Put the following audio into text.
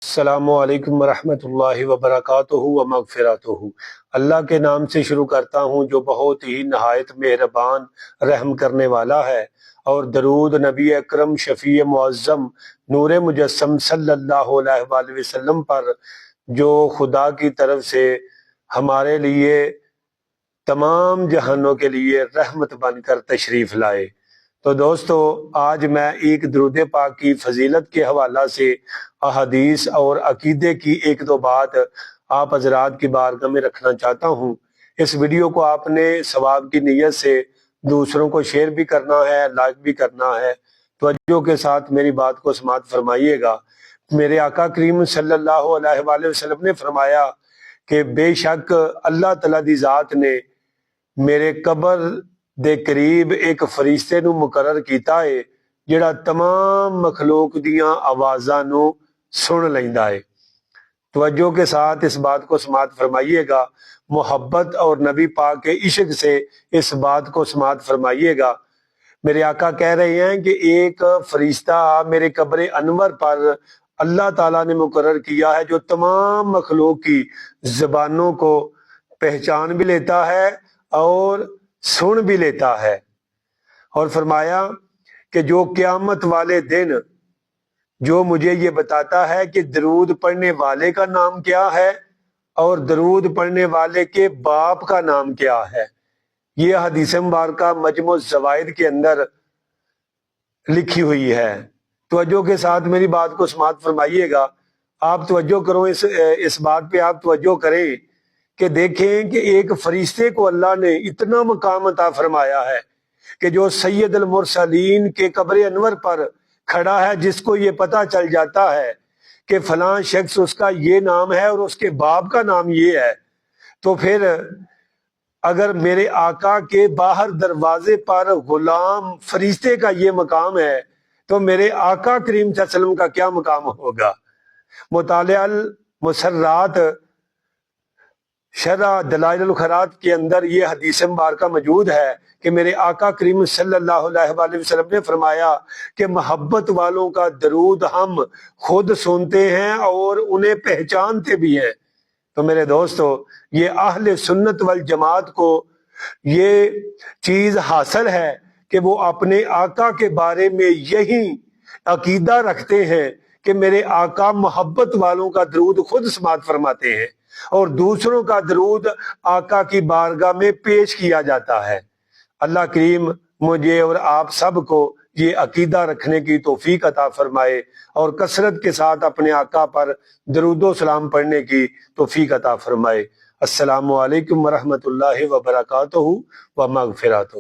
السلام علیکم ورحمۃ اللہ وبرکاتہ و مغفراتہ۔ اللہ کے نام سے شروع کرتا ہوں جو بہت ہی نہایت مہربان رحم کرنے والا ہے، اور درود نبی اکرم شفیع معظم نور مجسم صلی اللہ علیہ وآلہ وسلم پر، جو خدا کی طرف سے ہمارے لیے تمام جہانوں کے لیے رحمت بن کر تشریف لائے۔ تو دوستو، آج میں ایک درود پاک کی فضیلت کے حوالہ سے احادیث اور عقیدے کی ایک دو بات آپ حضرات کی بارگاہ میں رکھنا چاہتا ہوں۔ اس ویڈیو کو آپ نے ثواب کی نیت سے دوسروں کو شیئر بھی کرنا ہے، لائک بھی کرنا ہے۔ توجہ کے ساتھ میری بات کو سماعت فرمائیے گا۔ میرے آقا کریم صلی اللہ علیہ وآلہ وسلم نے فرمایا کہ بے شک اللہ تعالیٰ دی ذات نے میرے قبر دے قریب ایک فرشتے نو مقرر کیتا ہے جڑا تمام مخلوق دیاں آوازاں نو سن لیندا ہے۔ توجہ کے ساتھ اس بات کو سماعت فرمائیے گا، محبت اور نبی پاک کے عشق سے اس بات کو سماعت فرمائیے گا۔ میرے آقا کہہ رہے ہیں کہ ایک فرشتہ میرے قبر انور پر اللہ تعالیٰ نے مقرر کیا ہے، جو تمام مخلوق کی زبانوں کو پہچان بھی لیتا ہے اور سن بھی لیتا ہے، اور فرمایا کہ جو قیامت والے دن جو مجھے یہ بتاتا ہے کہ درود پڑھنے والے کا نام کیا ہے اور درود پڑھنے والے کے باپ کا نام کیا ہے، یہ حدیث مبارکہ مجموع الزوائد کے اندر لکھی ہوئی ہے۔ توجہ کے ساتھ میری بات کو سماعت فرمائیے گا۔ آپ توجہ کرو، اس بات پہ آپ توجہ کریں کہ دیکھیں کہ ایک فرشتے کو اللہ نے اتنا مقام عطا فرمایا ہے کہ جو سید المرسلین کے قبر انور پر کھڑا ہے، جس کو یہ پتہ چل جاتا ہے کہ فلاں شخص اس کا یہ نام ہے اور اس کے باپ کا نام یہ ہے، تو پھر اگر میرے آقا کے باہر دروازے پر غلام فرشتے کا یہ مقام ہے تو میرے آقا کریم صلی اللہ علیہ وسلم کا کیا مقام ہوگا۔ مطالعہ المسرات شرح دلائل الخیرات کے اندر یہ حدیث مبارکہ موجود ہے کہ میرے آقا کریم صلی اللہ علیہ وآلہ وسلم نے فرمایا کہ محبت والوں کا درود ہم خود سنتے ہیں اور انہیں پہچانتے بھی ہیں۔ تو میرے دوستو، یہ اہل سنت والجماعت کو یہ چیز حاصل ہے کہ وہ اپنے آقا کے بارے میں یہی عقیدہ رکھتے ہیں کہ میرے آقا محبت والوں کا درود خود سماعت فرماتے ہیں اور دوسروں کا درود آقا کی بارگاہ میں پیش کیا جاتا ہے۔ اللہ کریم مجھے اور آپ سب کو یہ عقیدہ رکھنے کی توفیق عطا فرمائے اور کثرت کے ساتھ اپنے آقا پر درود و سلام پڑھنے کی توفیق عطا فرمائے۔ السلام علیکم ورحمۃ اللہ وبرکاتہ و مغفراتہ۔